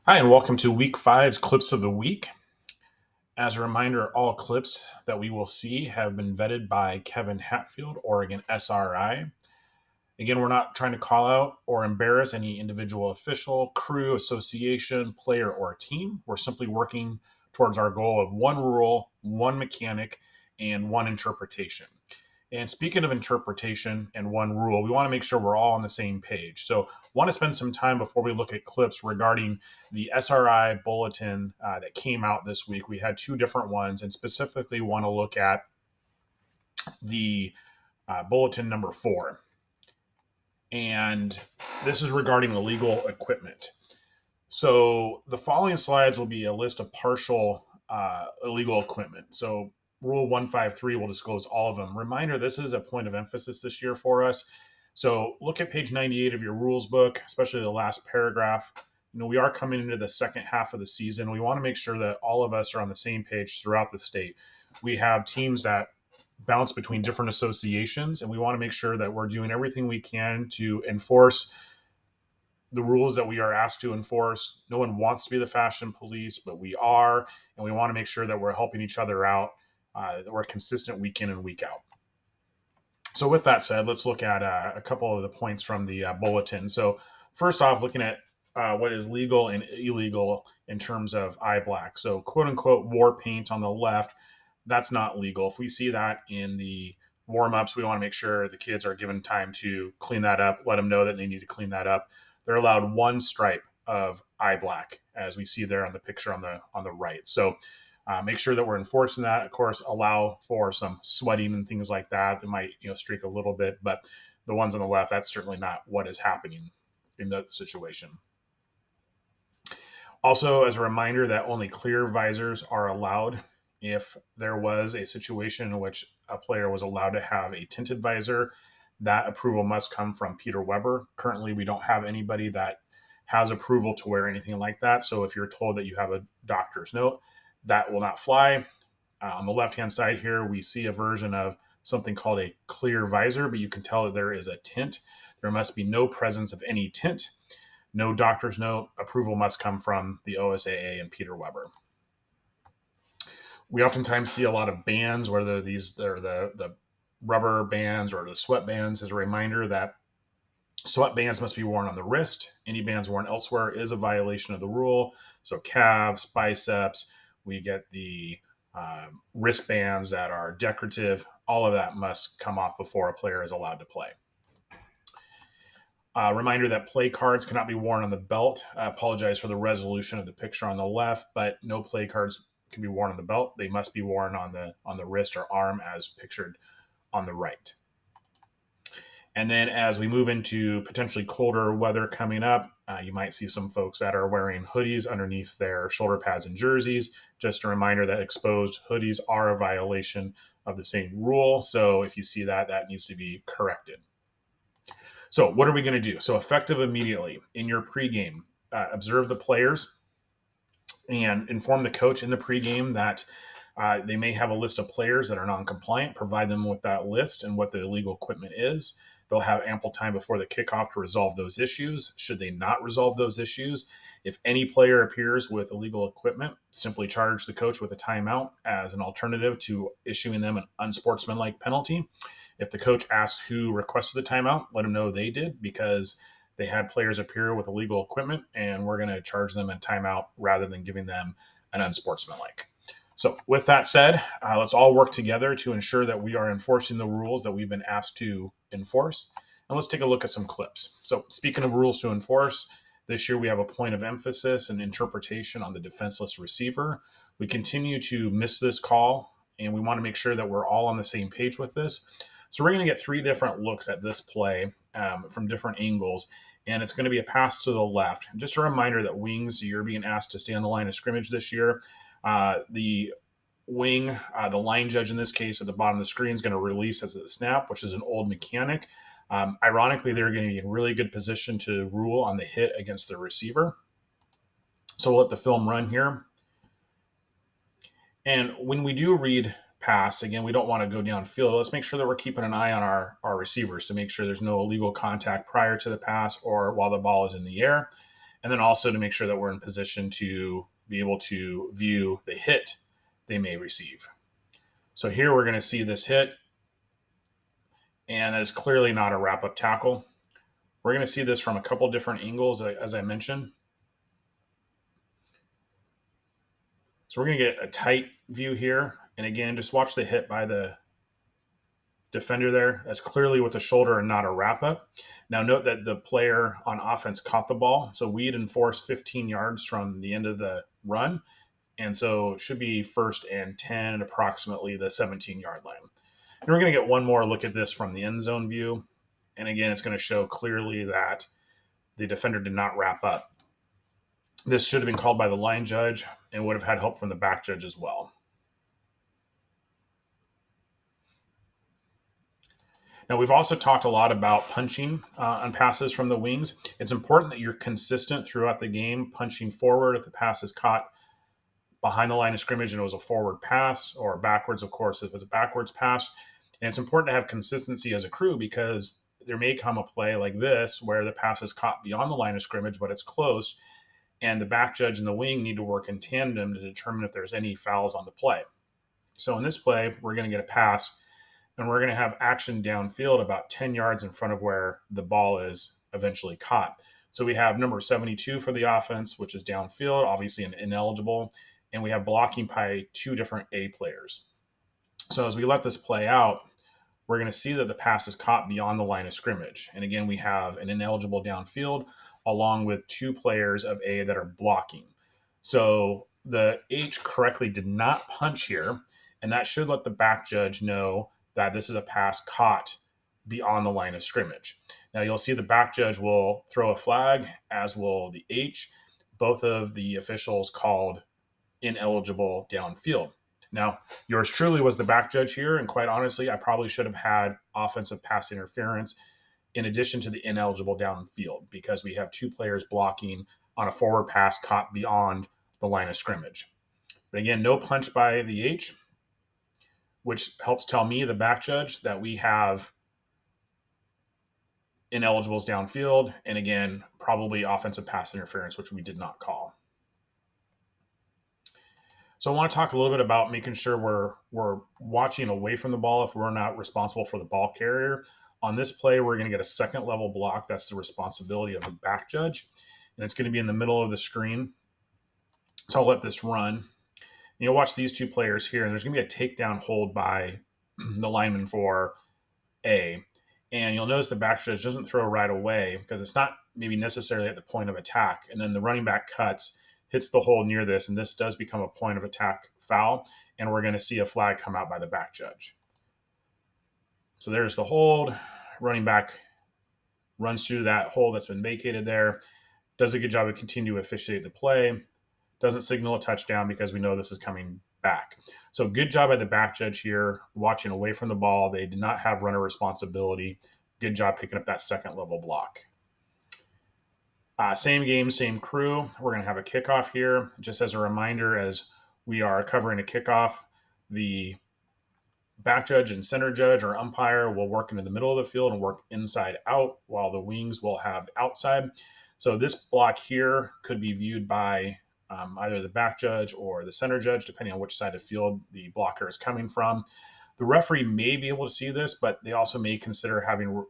Hi, and welcome to week five's clips of the week. As a reminder, all clips that we will see have been vetted by Kevin Hatfield, Oregon SRI. Again, we're not trying to call out or embarrass any individual official, crew, association, player, or team. We're simply working towards our goal of one rule, one mechanic, and one interpretation. And speaking of interpretation and one rule, we want to make sure we're all on the same page. So, want to spend some time before we look at clips regarding the SRI bulletin that came out this week. We had two different ones, and specifically want to look at the bulletin number 4. And this is regarding illegal equipment. So, the following slides will be a list of partial illegal equipment. So, Rule 153 will disclose all of them. Reminder, this is a point of emphasis this year for us. So, look at page 98 of your rules book, especially the last paragraph. We are coming into the second half of the season. We want to make sure that all of us are on the same page throughout the state. We have teams that bounce between different associations, and we want to make sure that we're doing everything we can to enforce the rules that we are asked to enforce. No one wants to be the fashion police, but we are, and we want to make sure that we're helping each other out, that we're consistent week in and week out. So, with that said, let's look at a couple of the points from the bulletin. So, first off, looking at what is legal and illegal in terms of eye black. So, quote unquote, war paint on the left, that's not legal. If we see that in the warm ups, we want to make sure the kids are given time to clean that up, let them know that they need to clean that up. They're allowed one stripe of eye black, as we see there on the picture on the right. So, make sure that we're enforcing that. Of course, allow for some sweating and things like that. They might streak a little bit, but the ones on the left, that's certainly not what is happening in that situation. Also, as a reminder that only clear visors are allowed. If there was a situation in which a player was allowed to have a tinted visor, that approval must come from Peter Weber. Currently, we don't have anybody that has approval to wear anything like that. So if you're told that you have a doctor's note, that will not fly. On the left hand side here, we see a version of something called a clear visor, but you can tell that there is a tint. There must be no presence of any tint. No doctor's note. Approval must come from the OSAA and Peter Weber. We oftentimes see a lot of bands, whether they're the rubber bands or the sweat bands, as a reminder that sweat bands must be worn on the wrist. Any bands worn elsewhere is a violation of the rule. So calves, biceps, we get the wristbands that are decorative. All of that must come off before a player is allowed to play. Reminder that play cards cannot be worn on the belt. I apologize for the resolution of the picture on the left, but no play cards can be worn on the belt. They must be worn on the wrist or arm as pictured on the right. And then as we move into potentially colder weather coming up, you might see some folks that are wearing hoodies underneath their shoulder pads and jerseys. Just a reminder that exposed hoodies are a violation of the same rule. So if you see that, that needs to be corrected. So what are we going to do? So effective immediately in your pregame, observe the players and inform the coach in the pregame that they may have a list of players that are non-compliant. Provide them with that list and what the illegal equipment is. They'll have ample time before the kickoff to resolve those issues. Should they not resolve those issues, if any player appears with illegal equipment, simply charge the coach with a timeout as an alternative to issuing them an unsportsmanlike penalty. If the coach asks who requested the timeout, let them know they did, because they had players appear with illegal equipment, and we're going to charge them a timeout rather than giving them an unsportsmanlike. So, with that said, let's all work together to ensure that we are enforcing the rules that we've been asked to enforce. And let's take a look at some clips. So, speaking of rules to enforce, this year we have a point of emphasis and interpretation on the defenseless receiver. We continue to miss this call, and we want to make sure that we're all on the same page with this. So, we're going to get 3 different looks at this play from different angles, and it's going to be a pass to the left. Just a reminder that wings, you're being asked to stay on the line of scrimmage this year. The wing, the line judge in this case at the bottom of the screen, is going to release as a snap, which is an old mechanic. Ironically, they're going to be in really good position to rule on the hit against the receiver. So we'll let the film run here. And when we do read pass, again, we don't want to go downfield. Let's make sure that we're keeping an eye on our receivers to make sure there's no illegal contact prior to the pass or while the ball is in the air. and then also to make sure that we're in position to be able to view the hit they may receive. So here we're going to see this hit, and that is clearly not a wrap-up tackle. We're going to see this from a couple different angles, as I mentioned. So we're going to get a tight view here. And again, just watch the hit by the defender there. That's clearly with a shoulder and not a wrap-up. Now note that the player on offense caught the ball. So we'd enforced 15 yards from the end of the run. And so it should be 1st and 10 at approximately the 17-yard line. And we're going to get one more look at this from the end zone view. And again, it's going to show clearly that the defender did not wrap up. This should have been called by the line judge and would have had help from the back judge as well. Now, we've also talked a lot about punching on passes from the wings. It's important that you're consistent throughout the game, punching forward if the pass is caught behind the line of scrimmage and it was a forward pass, or backwards, of course, if it's a backwards pass. And it's important to have consistency as a crew because there may come a play like this where the pass is caught beyond the line of scrimmage, but it's close, and the back judge and the wing need to work in tandem to determine if there's any fouls on the play. So in this play, we're going to get a pass, and we're going to have action downfield about 10 yards in front of where the ball is eventually caught. So we have number 72 for the offense, which is downfield, obviously an ineligible, and we have blocking by 2 different A players. So as we let this play out, we're going to see that the pass is caught beyond the line of scrimmage. And again, we have an ineligible downfield along with 2 players of A that are blocking. So the H correctly did not punch here, and that should let the back judge know that this is a pass caught beyond the line of scrimmage. Now you'll see the back judge will throw a flag, as will the H. Both of the officials called ineligible downfield. Now, yours truly was the back judge here, and quite honestly, I probably should have had offensive pass interference in addition to the ineligible downfield because we have 2 players blocking on a forward pass caught beyond the line of scrimmage. But again, no punch by the H, which helps tell me, the back judge, that we have ineligibles downfield, and again, probably offensive pass interference, which we did not call. So I want to talk a little bit about making sure we're watching away from the ball if we're not responsible for the ball carrier. On this play, we're going to get a second level block. That's the responsibility of the back judge, and it's going to be in the middle of the screen. So I'll let this run. You'll watch these 2 players here, and there's going to be a takedown hold by the lineman for A. And you'll notice the back judge doesn't throw right away because it's not maybe necessarily at the point of attack. And then the running back cuts, hits the hole near this, and this does become a point of attack foul. And we're going to see a flag come out by the back judge. So there's the hold. Running back runs through that hole that's been vacated there. Does a good job of continuing to officiate the play. Doesn't signal a touchdown because we know this is coming back. So good job by the back judge here, watching away from the ball. They did not have runner responsibility. Good job picking up that second level block. Same game, same crew. We're going to have a kickoff here. Just as a reminder, as we are covering a kickoff, the back judge and center judge or umpire will work into the middle of the field and work inside out, while the wings will have outside. So this block here could be viewed by either the back judge or the center judge, depending on which side of the field the blocker is coming from. The referee may be able to see this, but they also may consider having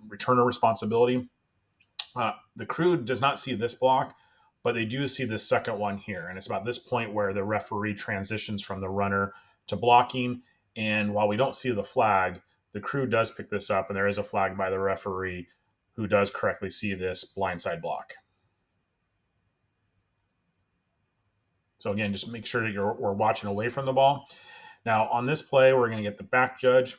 returner responsibility. The crew does not see this block, but they do see this second one here. And it's about this point where the referee transitions from the runner to blocking. And while we don't see the flag, the crew does pick this up, and there is a flag by the referee who does correctly see this blindside block. So again, just make sure that we're watching away from the ball. Now on this play, we're going to get the back judge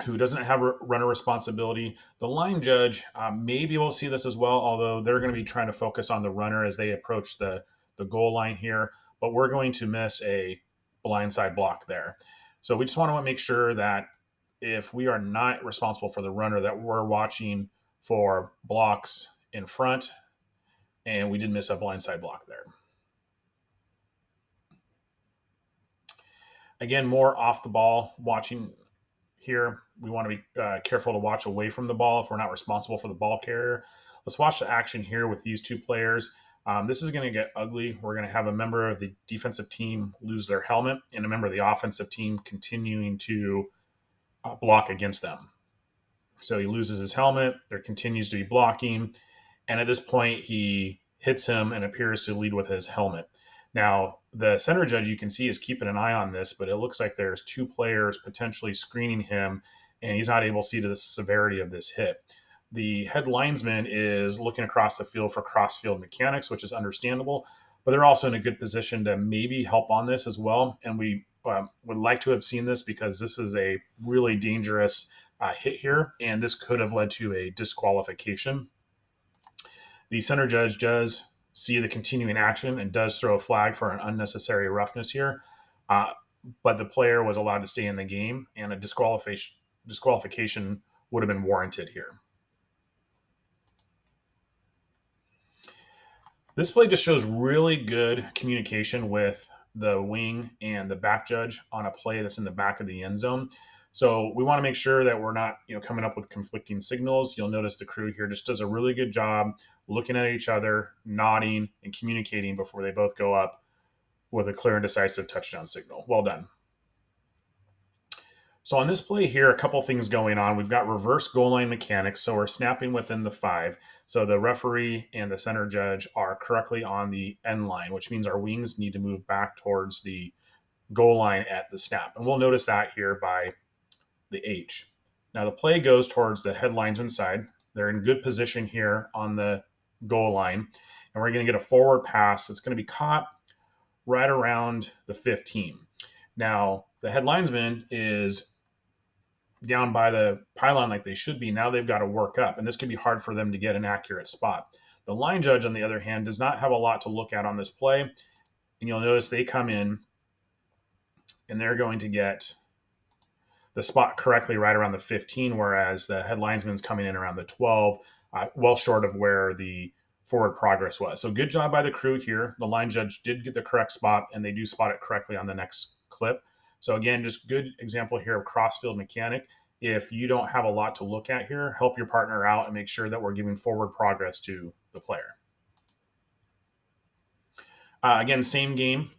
who doesn't have runner responsibility. The line judge may be able to see this as well, although they're going to be trying to focus on the runner as they approach the goal line here. But we're going to miss a blindside block there. So we just want to make sure that if we are not responsible for the runner, that we're watching for blocks in front, and we did miss a blindside block there. Again, more off the ball watching here. we want to be careful to watch away from the ball if we're not responsible for the ball carrier. Let's watch the action here with these two players. This is going to get ugly. We're going to have a member of the defensive team lose their helmet and a member of the offensive team continuing to block against them. So he loses his helmet. There continues to be blocking. And at this point, he hits him and appears to lead with his helmet. Now, the center judge you can see is keeping an eye on this, but it looks like there's two players potentially screening him, and he's not able to see to the severity of this hit. The head linesman is looking across the field for cross-field mechanics, which is understandable, but they're also in a good position to maybe help on this as well. And we would like to have seen this because this is a really dangerous hit here, and this could have led to a disqualification. The center judge does see the continuing action and does throw a flag for an unnecessary roughness here, uh, but the player was allowed to stay in the game, and a disqualification would have been warranted here. This play just shows really good communication with the wing and the back judge on a play that's in the back of the end zone. So we want to make sure that we're not, coming up with conflicting signals. You'll notice the crew here just does a really good job looking at each other, nodding, and communicating before they both go up with a clear and decisive touchdown signal. Well done. So on this play here, a couple things going on. We've got reverse goal line mechanics, so we're snapping within the 5. So the referee and the center judge are correctly on the end line, which means our wings need to move back towards the goal line at the snap. And we'll notice that here by the H. Now the play goes towards the head linesman side. They're in good position here on the goal line, and we're going to get a forward pass that's going to be caught right around the 15. Now the head linesman is down by the pylon like they should be. Now they've got to work up, and this can be hard for them to get an accurate spot. The line judge, on the other hand, does not have a lot to look at on this play, and you'll notice they come in and they're going to get the spot correctly right around the 15, whereas the head linesman's coming in around the 12, well short of where the forward progress was. So good job by the crew here. The line judge did get the correct spot, and they do spot it correctly on the next clip. So again, just good example here of cross-field mechanic. If you don't have a lot to look at here, help your partner out and make sure that we're giving forward progress to the player. Again, same game.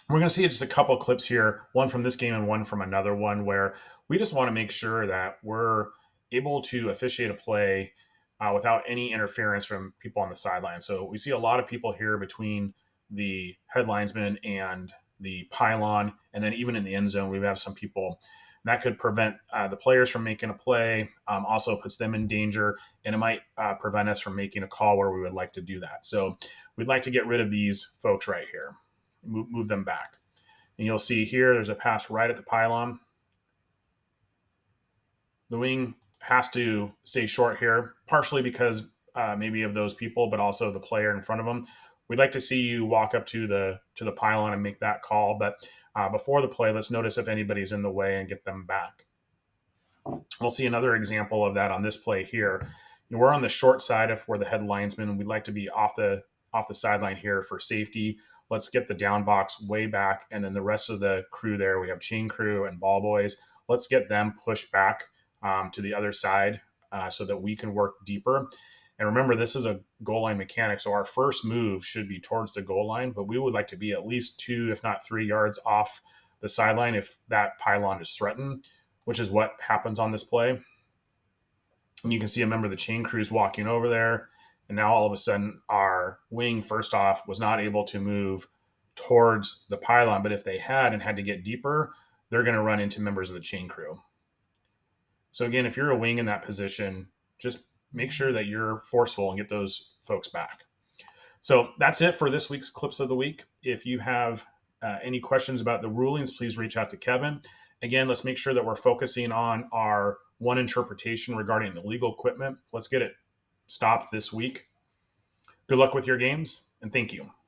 We're going to see just a couple of clips here, one from this game and one from another one, where we just want to make sure that we're able to officiate a play without any interference from people on the sideline. So we see a lot of people here between the head linesman and the pylon, and then even in the end zone, we have some people. That could prevent the players from making a play, also puts them in danger, and it might prevent us from making a call where we would like to do that. So we'd like to get rid of these folks right here. Move them back. And you'll see here there's a pass right at the pylon. The wing has to stay short here, partially because maybe of those people, but also the player in front of them. We'd like to see you walk up to the pylon and make that call, but before the play, let's notice if anybody's in the way and get them back. We'll see another example of that on this play here. We're on the short side if we're the head linesman, and we'd like to be off the sideline here for safety. Let's get the down box way back, and then the rest of the crew there, we have chain crew and ball boys. Let's get them pushed back to the other side so that we can work deeper. And remember, this is a goal line mechanic, so our first move should be towards the goal line, but we would like to be at least 2, if not 3 yards off the sideline if that pylon is threatened, which is what happens on this play. And you can see a member of the chain crew is walking over there, and now all of a sudden our wing, first off, was not able to move towards the pylon, but if they had and had to get deeper, they're going to run into members of the chain crew. So again, if you're a wing in that position, just make sure that you're forceful and get those folks back. So that's it for this week's Clips of the Week. If you have any questions about the rulings, please reach out to Kevin. Again, let's make sure that we're focusing on our one interpretation regarding illegal equipment. Let's get it stopped this week. Good luck with your games, and thank you.